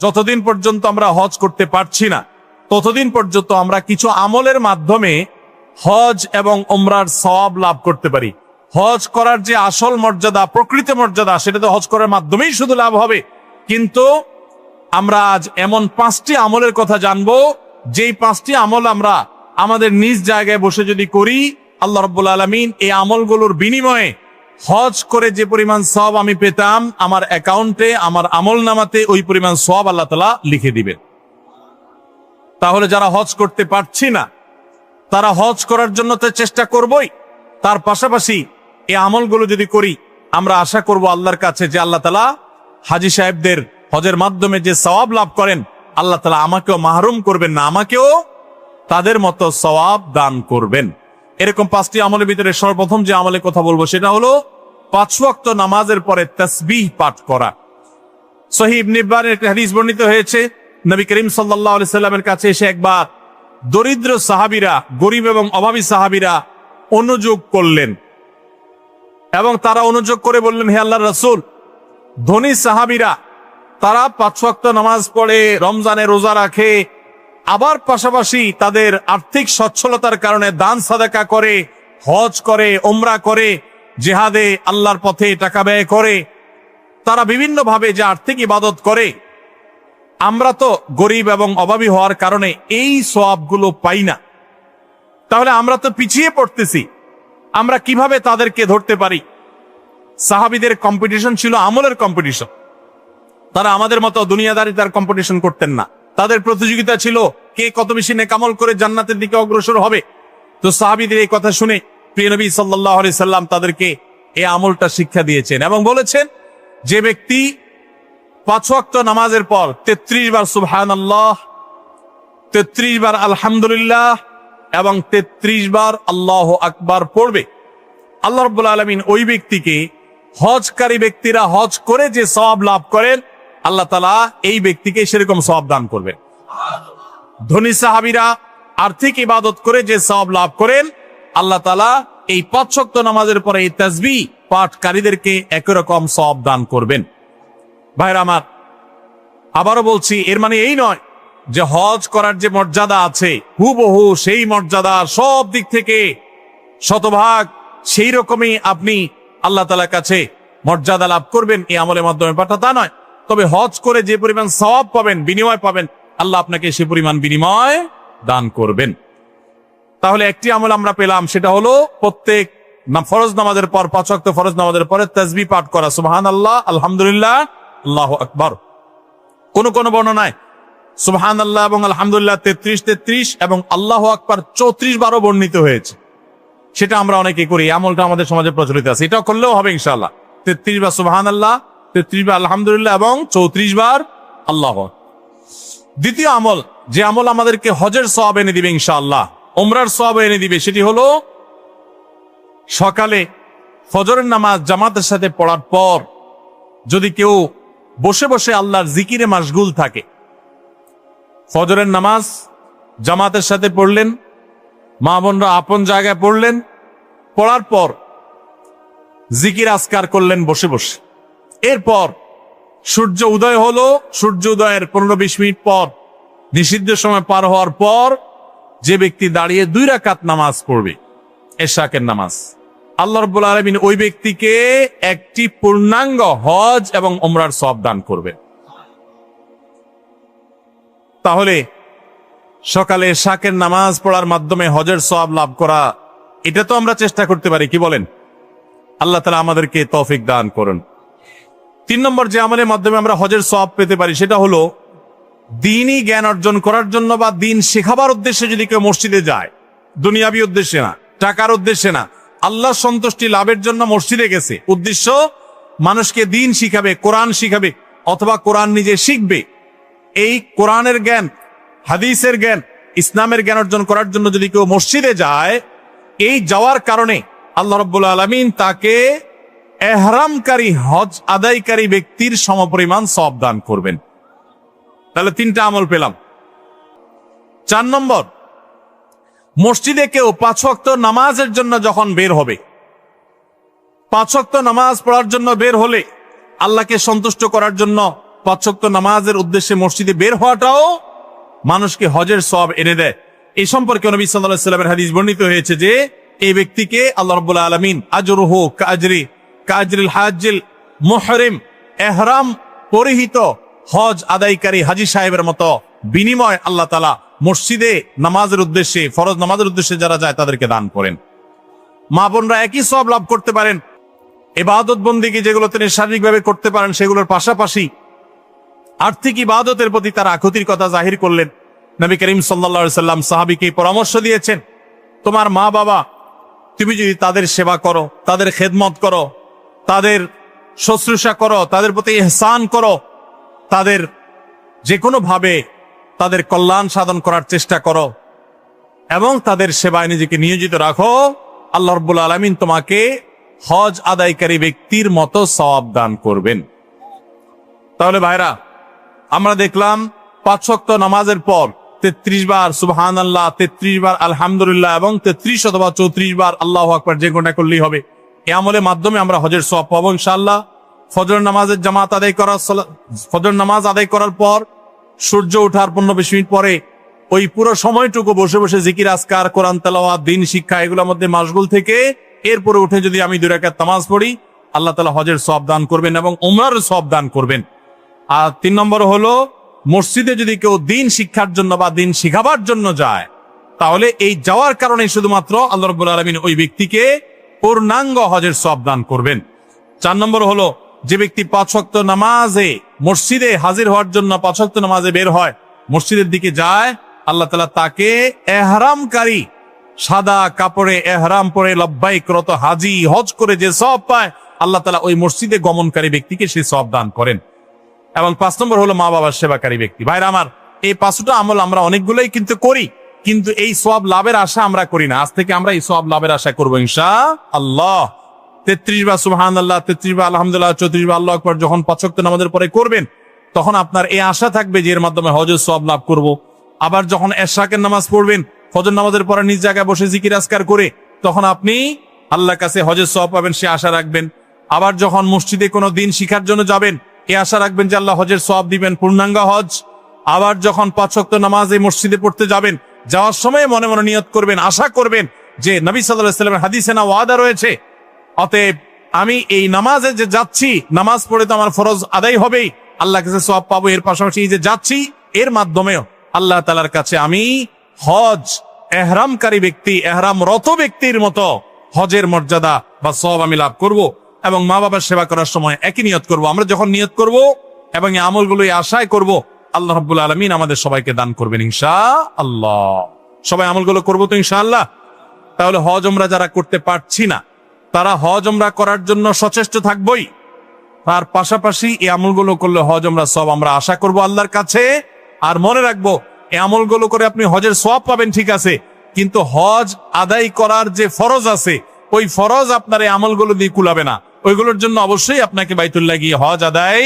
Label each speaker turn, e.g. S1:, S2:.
S1: যতদিন পর্যন্ত আমরা হজ করতে পারছি না ততদিন পর্যন্ত আমরা কিছু আমলের মাধ্যমে হজ এবং উমরার সওয়াব লাভ করতে পারি। হজ করার যে আসল মর্যাদা, প্রকৃত মর্যাদা, সেটা তো হজ করার মাধ্যমেই শুধু লাভ হবে। কিন্তু আমরা আজ এমন 5টি আমলের কথা জানবো, যেই 5টি আমল আমরা আমাদের নিজ জায়গায় বসে যদি করি, আল্লাহ রাব্বুল আলামিন এই আমলগুলোর বিনিময়ে হজ করে যে পরিমাণ সওয়াব আমি পেতাম, আমার অ্যাকাউন্টে, আমার আমল নামাতে ওই পরিমাণ সওয়াব আল্লাহ তাআলা লিখে দিবেন। তাহলে যারা হজ করতে পারছি না তারা হজ করার জন্য তো চেষ্টা করবই, তার পাশাপাশি এই আমলগুলো যদি করি, আমরা আশা করব আল্লাহর কাছে যে আল্লাহ তাআলা হাজী সাহেবদের হজের মাধ্যমে যে সওয়াব লাভ করেন, আল্লাহ তাআলা আমাকেও মাহরুম করবেন না, আমাকেও তাদের মতো সওয়াব দান করবেন। এরকম 5টি আমলের ভিতরে সর্বপ্রথম যে আমলের কথা বলবো সেটা হলো 5 ওয়াক্ত নামাজের পরে তাসবিহ পাঠ করা। সহিহ ইবনে হিব্বানের একটা হাদিস বর্ণিত হয়েছে, নবী করিম সাল্লাল্লাহু আলাইহি সাল্লামের কাছে এসে একবার দরিদ্র সাহাবীরা, গরিব এবং অভাবী সাহাবীরা অনুযোগ করলেন এবং তারা অনুযোগ করে বললেন, হে আল্লাহর রাসূল, ধনী সাহাবীরা তারা 5 ওয়াক্ত নামাজ পড়ে, রমজানে রোজা রাখে, আবার পাশাপাশি তাদের আর্থিক সচ্ছলতার কারণে দান সাদাকা করে, হজ করে, উমরা করে, জিহাদে আল্লাহর পথে টাকা ব্যয় করে, তারা বিভিন্ন ভাবে যে আর্থিক ইবাদত করে, আমরা তো গরিব এবং অভাবী হওয়ার কারণে এই সওয়াবগুলো পাই না। তাহলে আমরা তো পিছিয়ে পড়তেছি, আমরা কিভাবে তাদেরকে ধরতে পারি? সাহাবীদের কম্পিটিশন ছিল আমলের কম্পিটিশন। তারা আমাদের মতো দুনিয়াদারিতার কম্পিটিশন করতেন না, তাদের প্রতিযোগিতা ছিল কে কত বেশি নেক আমল করে জান্নাতের দিকে অগ্রসর হবে। তো সাহাবীদের এই কথা শুনে প্রিয় নবী সাল্লাল্লাহু আলাইহি সাল্লাম তাদেরকে এই আমলটা শিক্ষা দিয়েছেন এবং বলেছেন, যে ব্যক্তি 5 ওয়াক্ত নামাজের পর 33 বার সুবহানাল্লাহ, 33 বার আলহামদুলিল্লাহ এবং 33 বার আল্লাহু আকবার পড়বে, আল্লাহ রাব্বুল আলামিন ওই ব্যক্তিকে, হজকারী ব্যক্তিরা হজ করে যে সওয়াব লাভ করেন, আল্লাহ তাআলা এই ব্যক্তিকে সেরকম সওয়াব দান করবেন। ধনী সাহাবীরা আর্থিক ইবাদত করে যে সওয়াব লাভ করেন, আল্লাহ তাআলা এই 5 ওয়াক্ত নামাজের পরে এই তাসবিহ পাঠকারীদেরকে একই রকম সওয়াব দান করবেন। ভাইরা আমার, আবারও বলছি, এর মানে এই নয় যে হজ করার যে মর্যাদা আছে হুবহু সেই মর্যাদা সব দিক থেকে শতভাগ সেই রকমই আপনি আল্লাহ তাআলার কাছে মর্যাদা লাভ করবেন এই আমলের মাধ্যমে, পাঠা তা নয়। তবে হজ করে যে পরিমাণ সওয়াব পাবেন, বিনিময় পাবেন, আল্লাহ আপনাকে সে পরিমাণ বিনিময় দান করবেন। তাহলে একটি আমল আমরা পেলাম, সেটা হলো প্রত্যেক ফরজ নামাজের পর, 5 ওয়াক্ত ফরজ নামাজের পরে তাসবিহ পাঠ করা, সুবহানাল্লাহ, আলহামদুলিল্লাহ, আল্লাহু আকবার। কোন কোন বর্ণনায় সুবহানাল্লাহ এবং আলহামদুলিল্লাহ 33 এবং আল্লাহু আকবার 34 বারও বর্ণিত হয়েছে। সেটা আমরা অনেকে করি, আমলটা আমাদের সমাজে প্রচলিত আছে, এটাও করলেও হবে ইনশাআল্লাহ। 33 বার সুবহানাল্লাহ, 33 বার আলহামদুলিল্লাহ এবং 34 বার আল্লাহু আকবার। দ্বিতীয় আমল, যে আমল আমাদেরকে হজের সওয়াব এনে দিবে ইনশাআল্লাহ, উমরার সওয়াব এনে দিবে, সেটি হলো সকালে ফজরের নামাজ জামাতের সাথে পড়ার পর যদি কেউ বসে বসে আল্লাহর জিকিরে মাশগুল থাকে, ফজরের নামাজ জামাতের সাথে পড়লেন, মা বোনরা আপন জায়গায় পড়লেন, পড়ার পর জিকির আজকার করলেন বসে বসে, এরপর সূর্য উদয় হলো, সূর্য উদয়ের 15-20 মিনিট পর, নিষিদ্ধ সময় পার হওয়ার পর যে ব্যক্তি দাঁড়িয়ে 2 রাকাত নামাজ পড়বে, এশাকের নামাজ, আল্লাহ রাব্বুল আলামিন ওই ব্যক্তিকে একটি পূর্ণাঙ্গ হজ এবং উমরার সওয়াব দান করবে। তাহলে সকালে এশাকের নামাজ পড়ার মাধ্যমে হজের সওয়াব লাভ করা, এটা তো আমরা চেষ্টা করতে পারি, কি বলেন? আল্লাহ তাআলা আমাদেরকে তৌফিক দান করুন। 3 নম্বর যে আমলের মাধ্যমে আমরা হজের সওয়াব পেতে পারি, সেটা হলো দ্বীনি জ্ঞান অর্জন করার জন্য বা দ্বীন শেখাবার উদ্দেশ্যে যদি কেউ মসজিদে যায়, দুনিয়াবি উদ্দেশ্যে না, টাকার উদ্দেশ্যে না, আল্লাহ সন্তুষ্টি লাভের জন্য মসজিদে গেছে, উদ্দেশ্য মানুষকে দ্বীন শিখাবে, কোরআন শিখাবে, অথবা কোরআন নিজে শিখবে, এই কোরআনের জ্ঞান, হাদিসের জ্ঞান, ইসলামের জ্ঞান অর্জন করার জন্য যদি কেউ মসজিদে যায়, এই যাওয়ার কারণে আল্লাহ রাব্বুল আলামিন তাকে ইহরামকারী, হজ আদায়কারী ব্যক্তির সমপরিমাণ সওয়াব দান করবেন। তাহলে 3টা আমল পেলাম। 4 নম্বর, মসজিদে কেউ 5 ওয়াক্ত নামাজের জন্য যখন বের হবে, 5 ওয়াক্ত নামাজ পড়ার জন্য বের হলে, আল্লাহকে সন্তুষ্ট করার জন্য পাঁচ ওয়াক্ত নামাজের উদ্দেশ্যে মসজিদে বের হওয়াটাও মানুষকে হজের সওয়াব এনে দেয়। এই সম্পর্কে নবী সাল্লাল্লাহু আলাইহি ওয়াসাল্লামের হাদিস বর্ণিত হয়েছে যে এই ব্যক্তিকে আল্লাহ রাব্বুল আলামিন আজরুহু কাজরিল হাজিল মুহরিম, ইহরাম পরিহিত হজ আদায়কারী হাজী সাহেবের মতো বিনিময় আল্লাহ তাআলা মসজিদে নামাজের উদ্দেশ্যে, ফরজ নামাজের উদ্দেশ্যে যারা যায় তাদেরকে দান করেন। মা বোনরা একই সওয়াব লাভ করতে পারেন ইবাদত বন্দেগী যেগুলো তিনি শারীরিকভাবে করতে পারেন, সেগুলোর পাশাপাশি আর্থিক ইবাদতের প্রতি তার আকুতির কথা জাহির করলেন। নবী করিম সাল্লাল্লাহু আলাইহি সাল্লাম সাহাবীকে পরামর্শ দিয়েছেন, তোমার মা বাবা, তুমি যদি তাদের সেবা করো, তাদের খেদমত করো, তাদের শুশ্রূষা করো, তাদের প্রতি ইহসান করো, তাদের যে কোনো ভাবে তাদের কল্যাণ সাধন করার চেষ্টা করো এবং তাদের সেবায় নিজেকে নিয়োজিত রাখো, আল্লাহ রাব্বুল আলামিন তোমাকে হজ আদায়কারী ব্যক্তির মতো সওয়াব দান করবেন। তাহলে ভাইরা, আমরা দেখলাম 5 ওয়াক্ত নামাজের পর 33 বার সুবহানাল্লাহ, 33 বার আলহামদুলিল্লাহ এবং 33 অথবা 34 বার আল্লাহু আকবার যে কোনটা করলেই হবে। এই আমলের মাধ্যমে আমরা হজের সওয়াব পাবো ইনশাআল্লাহ। ফজর নামাজের জামাত আদায় করার ফজর নামাজ আদায় করার পর সূর্য ওঠার 15-20 মিনিট পরে ওই পুরো সময়টুকু বসে বসে জিকির আজকার, কোরআন তেলাওয়াত, দ্বীন শিক্ষা এগুলোর মধ্যে মাশগুল থেকে এরপরে উঠে যদি আমি 2 রাকাত নামাজ পড়ি, আল্লাহ তাআলা হজের সওয়াব দান করবেন এবং উমরার সওয়াব দান করবেন। আর 3 নম্বর হলো, মসজিদে যদি কেউ দ্বীন শিক্ষার জন্য বা দ্বীন শিখাবার জন্য যায়, তাহলে এই যাওয়ার কারণে শুধুমাত্র আল্লাহ রাব্বুল আলামিন ওই ব্যক্তিকে পূর্ণাঙ্গ হজের সওয়াব দান করবেন। 4 নম্বর হলো, যে ব্যক্তি 5 ওয়াক্ত নামাজে মসজিদে হাজির হওয়ার জন্য 5 ওয়াক্ত নামাজে বের হয়, মসজিদের দিকে যায়, আল্লাহ তাআলা তাকে ইহরামকারী, সাদা কাপড়ে ইহরাম পরে লব্বাইক রত হাজী হজ করে যে সওয়াব পায়, আল্লাহ তাআলা ওই মসজিদে গমনকারী ব্যক্তিকে সেই সওয়াব দান করেন। এবং 5 নম্বর হলো মা বাবার সেবাকারী ব্যক্তি। ভাইরা আমার, এই 5টা আমল আমরা অনেকগুলোই কিন্তু করি, কিন্তু এই সওয়াব লাভের আশা আমরা করি না। আজ থেকে আমরা এই সওয়াব লাভের আশা করবো ইনশাআল্লাহ। 33 বার সুবহানাল্লাহ, 33 বার আলহামদুলিল্লাহ, 34 বার আল্লাহু আকবার যখন 5 ওয়াক্ত নামাজের পরে করবেন, তখন আপনার এই আশা থাকবে যে এর মাধ্যমে হজের সওয়াব লাভ করব। আবার যখন এশরাকের নামাজ পড়বেন, ফজর নামাজের পরে নিজ জায়গায় বসে জিকির আজকার করে, তখন আপনি আল্লাহর কাছে হজের সওয়াব পাবেন, সে আশা রাখবেন। আবার যখন মসজিদে কোনো দিন শিখার জন্য যাবেন, এই আশা রাখবেন যে আল্লাহ হজের সওয়াব দিবেন, পূর্ণাঙ্গ হজ। আবার যখন 5 ওয়াক্ত নামাজ এই মসজিদে পড়তে যাবেন, যাওয়ার সময় মনে মনে নিয়ত করবেন, আশা করবেন যে নবী সাল্লাল্লাহু আলাইহি ওয়াসাল্লামের হাদিসে না ওয়াদা রয়েছে, অতএব আমি এই নামাজে যে যাচ্ছি, নামাজ পড়ে তো আমার ফরজ আদায় হবেই, আল্লাহর কাছে সওয়াব পাবো। এর পাশাপাশি এই যে যাচ্ছি, এর মাধ্যমেও আল্লাহ তাআলার কাছে আমি হজ ইহরামকারী ব্যক্তি, ইহরামরত ব্যক্তির মতো হজের মর্যাদা বা সওয়াব আমি লাভ করব। এবং মা বাবার সেবা করার সময় একই নিয়ত করব। আমরা যখন নিয়ত করব এবং এই আমলগুলো আশায় করব, আল্লাহ রাব্বুল আলামিন আমাদের সবাইকে দান করবেন ইনশাআল্লাহ। সবাই আমলগুলো করব তো ইনশাআল্লাহ। তাহলে হজ উমরা যারা করতে পারছি না, তারা হজ উমরা করার জন্য সচেষ্ট থাকবই। তার পাশাপাশি এই আমলগুলো করলে হজ উমরা সব আমরা আশা করব আল্লাহর কাছে। আর মনে রাখবো, এই আমলগুলো করে আপনি হজের সওয়াব পাবেন ঠিক আছে, কিন্তু হজ আদায় করার যে ফরজ আছে, ওই ফরজ আপনার এই আমলগুলো দিয়ে কুলাবে না। ওইগুলোর জন্য অবশ্যই আপনাকে বাইতুল্লাহ গিয়ে হজ আদায়